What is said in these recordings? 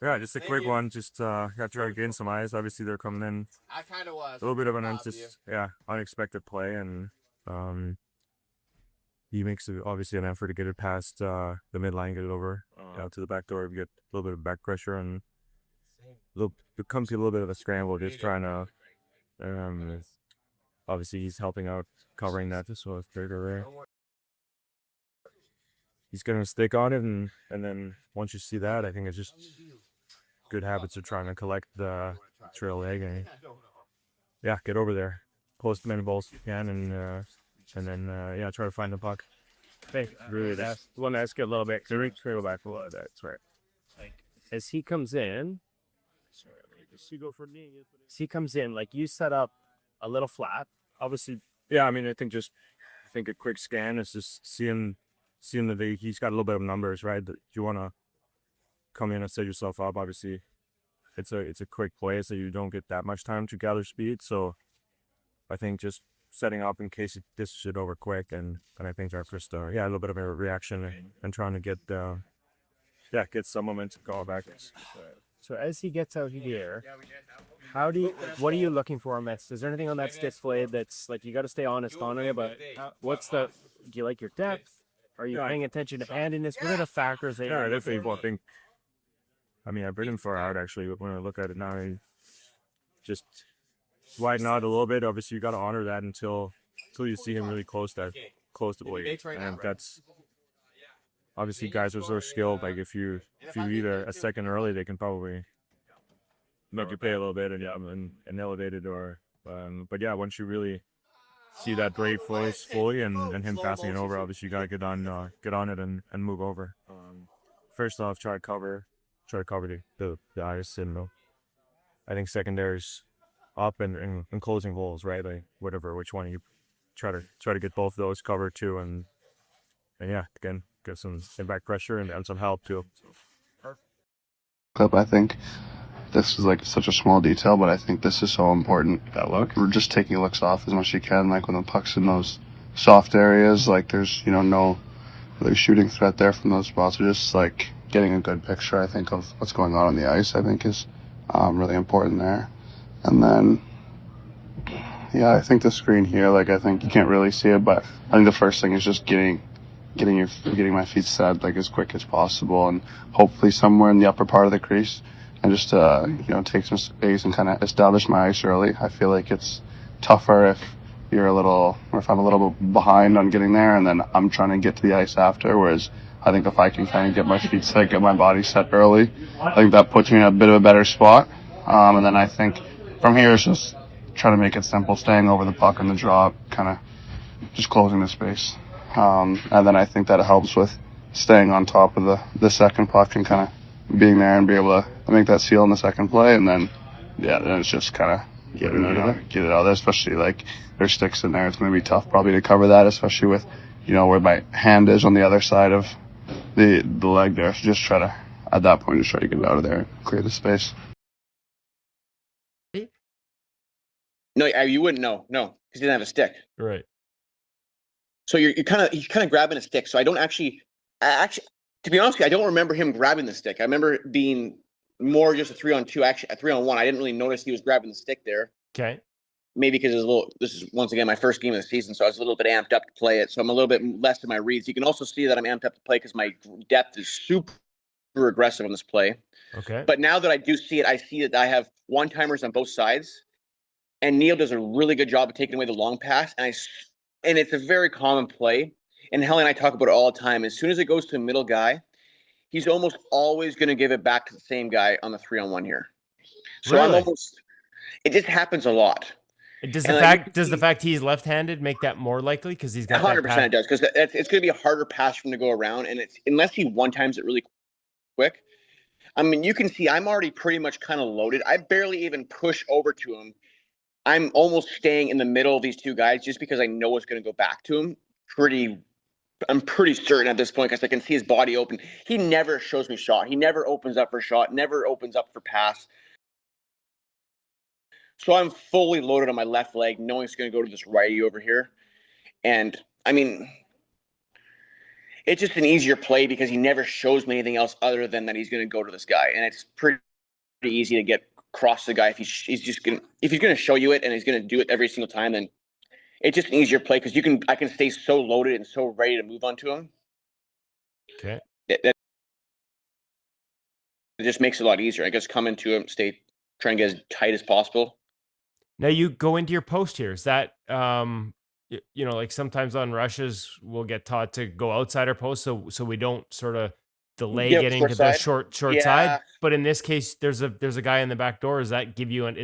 Yeah, just a quick one. Just got to gain some eyes. Obviously, they're coming in a little bit of an unexpected play, and um, he makes obviously an effort to get it past the midline, get it over to the back door, get a little bit of back pressure, and it comes to a little bit of a scramble, just trying to. Obviously, he's helping out covering that, so it's very rare. He's gonna stick on it, and then once you see that, I think it's just good habits of trying to collect the trail leg and yeah, get over there, close as many balls as you can, and then yeah, try to find the puck. Hey, Really, want to ask you a little bit. the trail back a little. That's right. Like, as he comes in, like you set up a little flat. Obviously, yeah. I mean, I think a quick scan is just seeing that he's got a little bit of numbers, right? That you want to come in and set yourself up. Obviously, it's a quick play, so you don't get that much time to gather speed. So I think just setting up in case it dishes it over quick, and I think that's just yeah, a little bit of a reaction and trying to get get some momentum going back. So as he gets out here, what are you looking for, Miss? Is there anything on that stick blade that's like you got to stay honest on it? But do you like your depth? Are you paying attention to handiness? What are the factors that Yeah, you're definitely. looking Well, I for? think I mean I've ridden far out actually, but when I look at it now, I just widen out a little bit. Obviously, you got to honor that until you see him really close to the blade, and that's obviously guys are so skilled. Like if you leave a second early, they can probably make you pay a little bit and elevate it or but yeah, once you really see that blade fully and him passing it over, obviously you gotta get on it and move over. First off, try to cover the ice, and I think secondaries up and closing holes, right? Like whatever, which one you try to get both of those covered too, and yeah, again, get some impact pressure and some help too. Clip. I think this is like such a small detail, but I think this is so important. That look. We're just taking looks off as much as you can, like when the puck's in those soft areas, like there's no really shooting threat there from those spots. So just like getting a good picture, I think, of what's going on the ice, I think is really important there. And then yeah, I think the screen here, like I think you can't really see it, but I think the first thing is just getting my feet set like as quick as possible, and hopefully somewhere in the upper part of the crease, and just take some space and kind of establish my ice early. I feel like it's tougher if or if I'm a little bit behind on getting there, and then I'm trying to get to the ice after. Whereas I think if I can kind of get my feet set, get my body set early, I think that puts me in a bit of a better spot. And then I think from here it's just trying to make it simple, staying over the puck in the drop, kind of just closing the space. And then I think that helps with staying on top of the second puck and kind of being there and be able to make that seal in the second play. And then, yeah, then it's just kind of get it out of there, especially like there's sticks in there. It's going to be tough probably to cover that, especially with, where my hand is on the other side of the leg there. So just at that point, just try to get it out of there and clear the space. No, you wouldn't know. No, because he didn't have a stick. Right. So he's kind of grabbing a stick. So to be honest with you, I don't remember him grabbing the stick. I remember it being more just a 3-on-2, actually a 3-on-1. I didn't really notice he was grabbing the stick there. Okay. Maybe because this is once again my first game of the season, so I was a little bit amped up to play it. So I'm a little bit less in my reads. You can also see that I'm amped up to play because my depth is super aggressive on this play. Okay. But now that I do see it, I see that I have one-timers on both sides. And Neil does a really good job of taking away the long pass, and it's a very common play. And Helly and I talk about it all the time. As soon as it goes to a middle guy, he's almost always going to give it back to the same guy on the 3-on-1 here. So Really? it just happens a lot. Does the fact he's left-handed make that more likely because he's got 100% it does, because it's going to be a harder pass for him to go around, and it's unless he one-times it really quick. I mean, you can see I'm already pretty much kind of loaded. I barely even push over to him. I'm almost staying in the middle of these two guys just because I know it's going to go back to him. I'm pretty certain at this point because I can see his body open. He never shows me shot. He never opens up for shot, never opens up for pass. So I'm fully loaded on my left leg, knowing it's going to go to this righty over here. And I mean, it's just an easier play because he never shows me anything else other than that he's going to go to this guy, and it's pretty easy to get across the guy if he's going to show you it and he's going to do it every single time. Then it's just an easier play because I can stay so loaded and so ready to move on to him. Okay. That it just makes it a lot easier. I guess come into him, try and get as tight as possible. Now you go into your post here. Is that like sometimes on rushes we'll get taught to go outside our post so we don't sort of delay Yeah, getting short to the side. short Yeah. side. But in this case, there's a guy in the back door. Does that give you an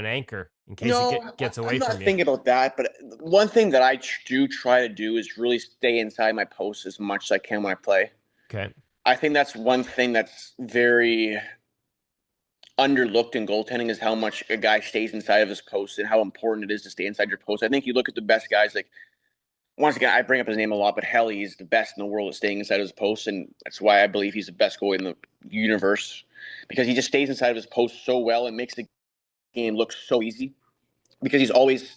anchor in case it gets away I'm from not you? thinking about that, but one thing that I do try to do is really stay inside my post as much as I can when I play. Okay. I think that's one thing that's very underlooked in goaltending is how much a guy stays inside of his post and how important it is to stay inside your post. I think you look at the best guys, like, once again, I bring up his name a lot, but hell, he's the best in the world at staying inside of his post, and that's why I believe he's the best goalie in the universe, because he just stays inside of his post so well and makes the game look so easy, because he's always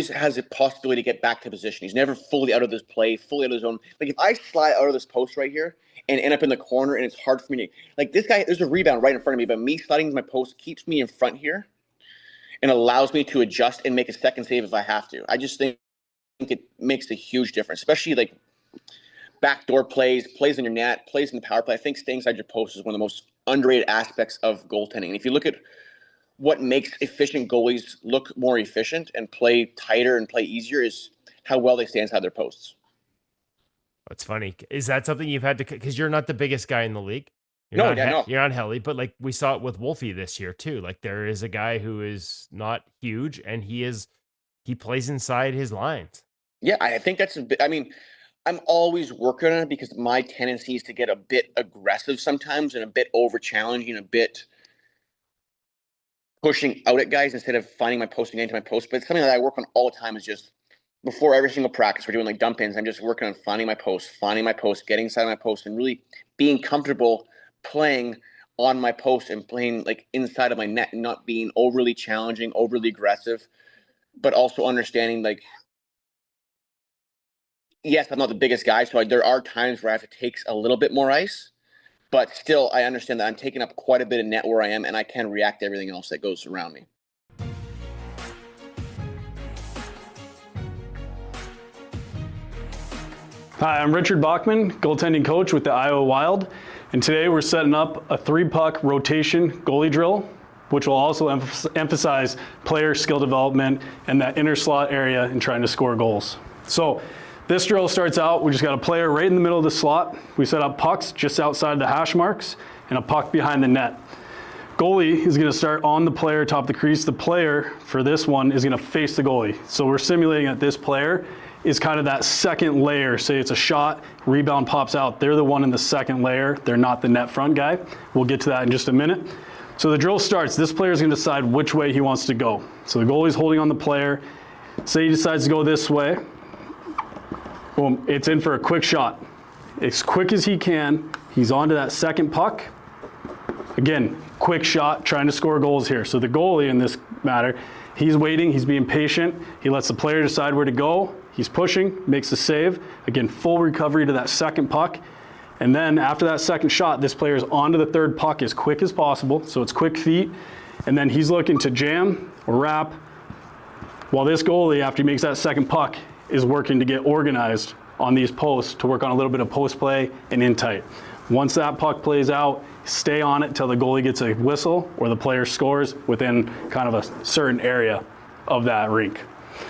has a possibility to get back to position. He's never fully out of this play, fully out of his own. Like, if I slide out of this post right here and end up in the corner and it's hard for me to, like, this guy, there's a rebound right in front of me, but me sliding to my post keeps me in front here and allows me to adjust and make a second save if I have to. I just think it makes a huge difference, especially like backdoor plays in your net, plays in the power play. I think staying inside your post is one of the most underrated aspects of goaltending. And if you look at what makes efficient goalies look more efficient and play tighter and play easier, is how well they stay inside their posts. That's funny. Is that something you've had to, because you're not the biggest guy in the league? No. You're not Helly, but like we saw it with Wolfie this year too. Like there is a guy who is not huge and he plays inside his lines. Yeah, I think that's I'm always working on it because my tendency is to get a bit aggressive sometimes and a bit over challenging, a bit pushing out at guys instead of finding my post and getting to my post. But it's something that I work on all the time, is just before every single practice, we're doing like dump ins. I'm just working on finding my post, getting inside my post, and really being comfortable playing on my post and playing like inside of my net and not being overly challenging, overly aggressive, but also understanding, like, yes, I'm not the biggest guy, so there are times where I have to take a little bit more ice, but still I understand that I'm taking up quite a bit of net where I am, and I can react to everything else that goes around me. Hi, I'm Richard Bachman, goaltending coach with the Iowa Wild, and today we're setting up a 3-puck rotation goalie drill, which will also emphasize player skill development and that inner slot area in trying to score goals. So this drill starts out, we just got a player right in the middle of the slot. We set up pucks just outside the hash marks and a puck behind the net. Goalie is gonna start on the player, top of the crease. The player for this one is gonna face the goalie. So we're simulating that this player is kind of that second layer. Say it's a shot, rebound pops out. They're the one in the second layer. They're not the net front guy. We'll get to that in just a minute. So the drill starts. This player is going to decide which way he wants to go. So the goalie's holding on the player. Say he decides to go this way. Boom, it's in for a quick shot. As quick as he can, he's onto that second puck. Again, quick shot, trying to score goals here. So the goalie in this matter, he's waiting, he's being patient. He lets the player decide where to go. He's pushing, makes the save. Again, full recovery to that second puck. And then after that second shot, this player is onto the third puck as quick as possible. So it's quick feet. And then he's looking to jam or wrap, while this goalie, after he makes that second puck, is working to get organized on these posts to work on a little bit of post play and in tight. Once that puck plays out, stay on it until the goalie gets a whistle or the player scores within kind of a certain area of that rink.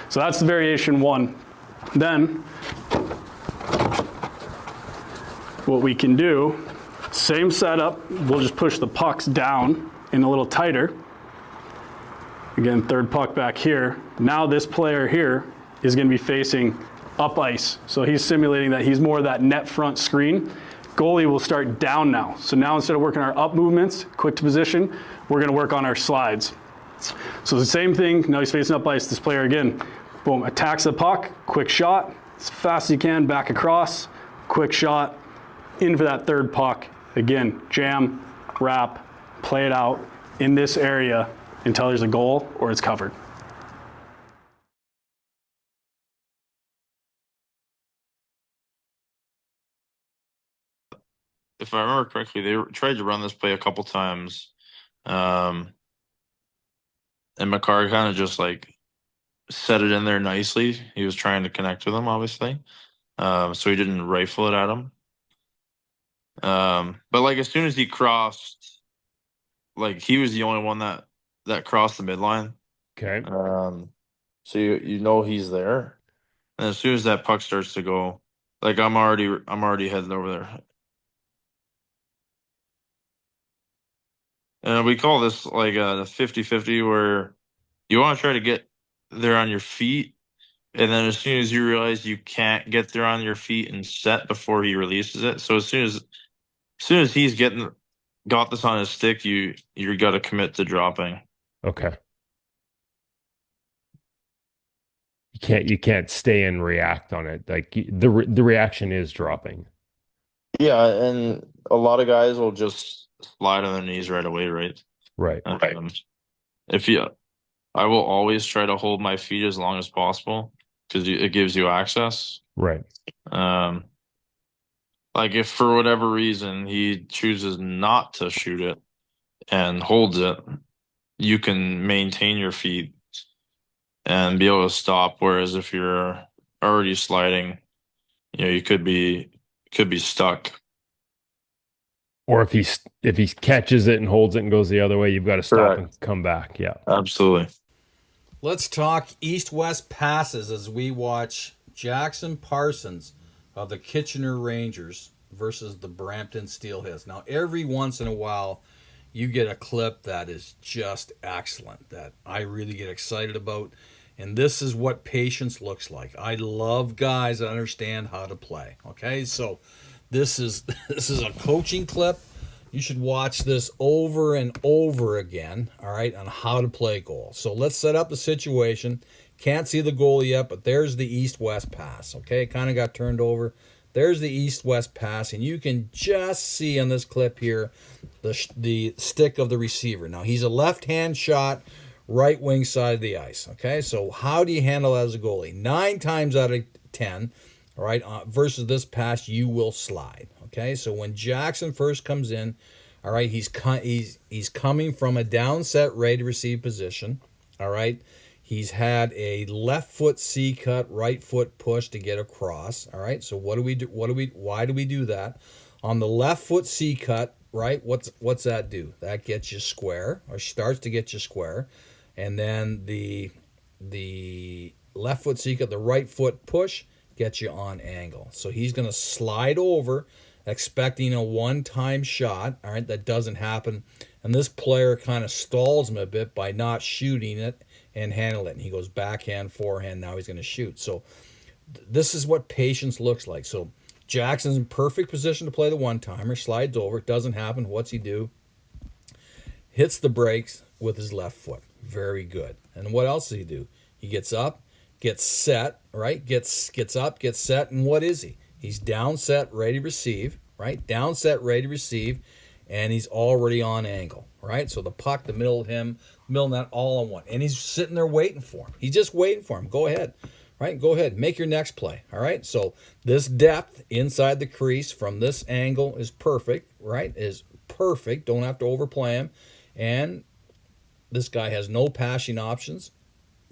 So that's the variation one. Then what we can do, same setup, we'll just push the pucks down in a little tighter. Again, third puck back here. Now this player here is going to be facing up ice. So he's simulating that he's more of that net front screen. Goalie will start down now. So now instead of working our up movements, quick to position, we're going to work on our slides. So the same thing, now he's facing up ice. This player again, boom, attacks the puck, quick shot, as fast as you can, back across, quick shot, in for that third puck. Again, jam, wrap, play it out in this area until there's a goal or it's covered. if I remember correctly, they tried to run this play a couple times. And Makar kind of just like set it in there nicely. He was trying to connect with him, obviously. So he didn't rifle it at him. But like as soon as he crossed, like he was the only one that crossed the midline. Okay. So you know he's there. And as soon as that puck starts to go, like I'm already heading over there. And we call this like the 50-50 where you want to try to get there on your feet. And then as soon as you realize you can't get there on your feet and set before he releases it. So as soon as he's got this on his stick, you got to commit to dropping. Okay. You can't stay and react on it. Like the reaction is dropping. Yeah, and a lot of guys will just slide on their knees right away, right? Right. I will always try to hold my feet as long as possible because it gives you access. Right. Like if for whatever reason he chooses not to shoot it and holds it, you can maintain your feet and be able to stop. Whereas if you're already sliding, you could be stuck. Or if he catches it and holds it and goes the other way, you've got to stop Correct. and come back. Yeah. Absolutely. Let's talk east-west passes as we watch Jackson Parsons of the Kitchener Rangers versus the Brampton Steelheads. Now, every once in a while, you get a clip that is just excellent, that I really get excited about. And this is what patience looks like. I love guys that understand how to play. Okay, so this is a coaching clip. You should watch this over and over again, all right, on how to play goal. So let's set up the situation. Can't see the goal yet, but there's the east-west pass, okay? It kind of got turned over. There's the east-west pass, and you can just see on this clip here the stick of the receiver. Now, he's a left-hand shot, right wing side of the ice, okay? So how do you handle that as a goalie? 9 times out of 10, all right, versus this pass, you will slide, okay? So when Jackson first comes in, all right, he's coming from a down set, ready to receive position, all right? He's had a left foot C cut, right foot push to get across, all right? So what do we do? Why do we do that? On the left foot C cut, right, what's that do? That gets you square, or starts to get you square. And then the left foot C cut, the right foot push, gets you on angle. So he's going to slide over, expecting a one-time shot. All right, that doesn't happen. And this player kind of stalls him a bit by not shooting it and handle it. And he goes backhand, forehand. Now he's going to shoot. So this is what patience looks like. So Jackson's in perfect position to play the one-timer. Slides over. It doesn't happen. What's he do? Hits the brakes with his left foot. Very good. And what else does he do? He gets up, gets set, right? Gets up, gets set, and what is he? He's down set, ready to receive, right? Down set, ready to receive, and he's already on angle, right? So the puck, the middle of him, middle net, all on one. And he's sitting there waiting for him. He's just waiting for him. Go ahead, right? Go ahead. Make your next play, all right? So this depth inside the crease from this angle is perfect, right? Is perfect. Don't have to overplay him. And this guy has no passing options.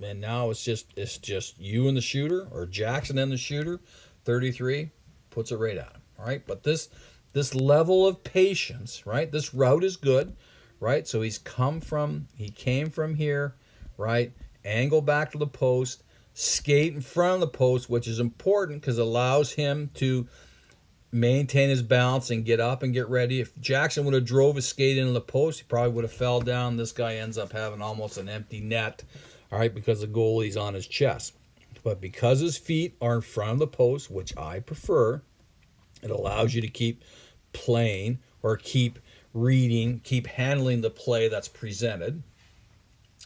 And now it's just you and the shooter, or Jackson and the shooter. 33 puts it right at him. All right, but this level of patience, right? This route is good, right? So he came from here, right? Angle back to the post, skate in front of the post, which is important because it allows him to maintain his balance and get up and get ready. If Jackson would have drove his skate into the post, he probably would have fell down. This guy ends up having almost an empty net, all right, because the goalie's on his chest. But because his feet are in front of the post, which I prefer, it allows you to keep playing or keep reading, keep handling the play that's presented.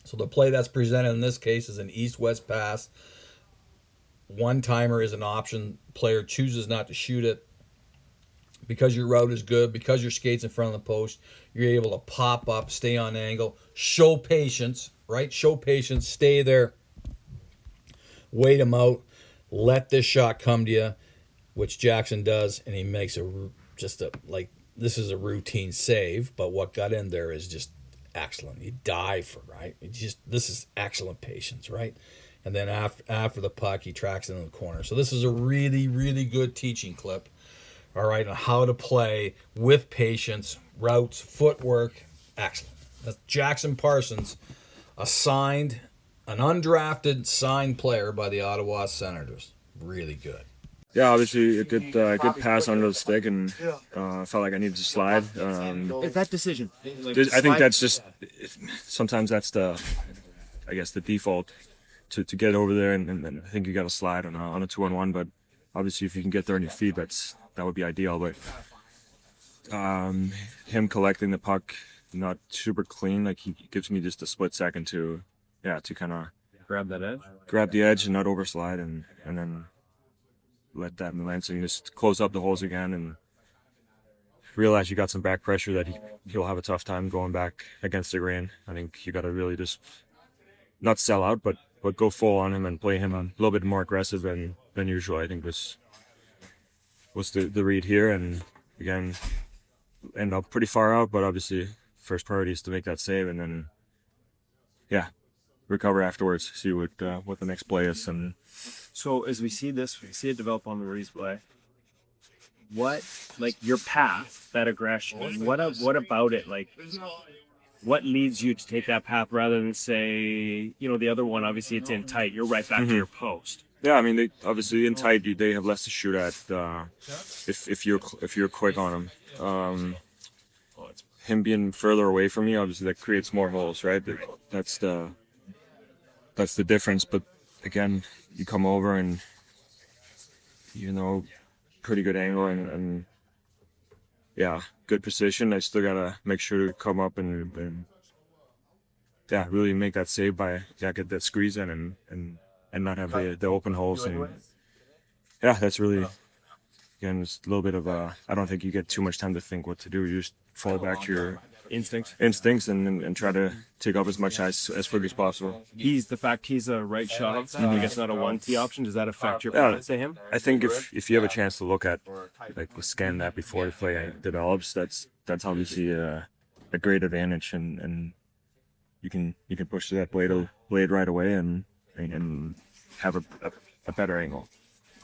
So the play that's presented in this case is an east-west pass. One-timer is an option. Player chooses not to shoot it. Because your route is good, because your skate's in front of the post, you're able to pop up, stay on angle, show patience, right? Show patience, stay there, wait him out, let this shot come to you, which Jackson does, and he makes this is a routine save, but what got in there is just excellent. You dive for, right? This is excellent patience, right? And then after the puck, he tracks it in the corner. So this is a really, really good teaching clip, all right, on how to play with patience, routes, footwork, excellent. That's Jackson Parsons, an undrafted signed player by the Ottawa Senators. Really good. Yeah, obviously a good pass under the stick, and felt like I needed to slide. Is that decision? I think that's just sometimes that's the default to get over there, and I think you got to slide on a 2-on-1. But obviously, if you can get there on your feet, that would be ideal. But him collecting the puck not super clean, like he gives me just a split second to kind of Grab that edge. grab the edge and not overslide, and then let that Melanson just close up the holes again and realize you got some back pressure that he'll have a tough time going back against the grain. I think you got to really just not sell out, but go full on him and play him a little bit more aggressive than usual. I think was the read here, and again end up pretty far out, but obviously first priority is to make that save, and then recover afterwards, see what the next play is. And So as we see it develop on the replay. What, like your path, that aggression? What about it? Like, what leads you to take that path rather than say, the other one? Obviously, it's in tight. You're right back to your post. yeah, I mean, they obviously in tight they have less to shoot at if you're quick on them. Him being further away from me, obviously that creates more holes, right? That's the difference. But again, you come over and pretty good angle and good position. I still gotta make sure to come up and really make that save by get that squeeze in and not have the open holes. And that's really, again, it's a little bit of I don't think you get too much time to think what to do. You just fall back to your Instincts. and try to take up as much ice as quick as possible. He's a right shot. I guess not a 1T option. Does that affect your plans to him? I think if you have a chance to look at, like, scan that before the play develops, that's obviously a great advantage, and you can push that blade right away and have a better angle.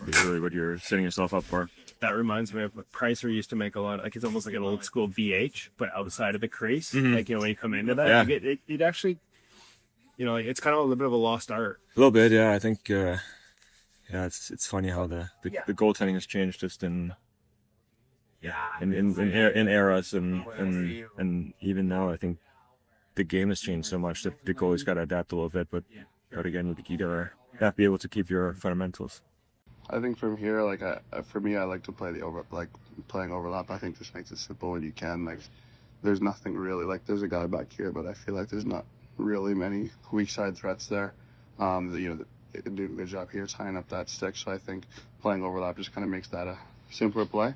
Is really what you're setting yourself up for. That reminds me of what Pricer used to make a lot. Like, it's almost like an old school VH, but outside of the crease. Like, when you come into that, Yeah. it actually, it's kind of a little bit of a lost art. A little bit, yeah. I think, it's funny how the goaltending has changed just in eras and even now. I think the game has changed so much that the goalie's got to adapt a little bit. But again, you gotta be able to keep your fundamentals. I think from here, like for me, I like to play playing overlap. I think just makes it simple when you can. Like, there's nothing really, like, there's a guy back here, but I feel like there's not really many weak side threats there. They do a good job here tying up that stick. So I think playing overlap just kind of makes that a simpler play.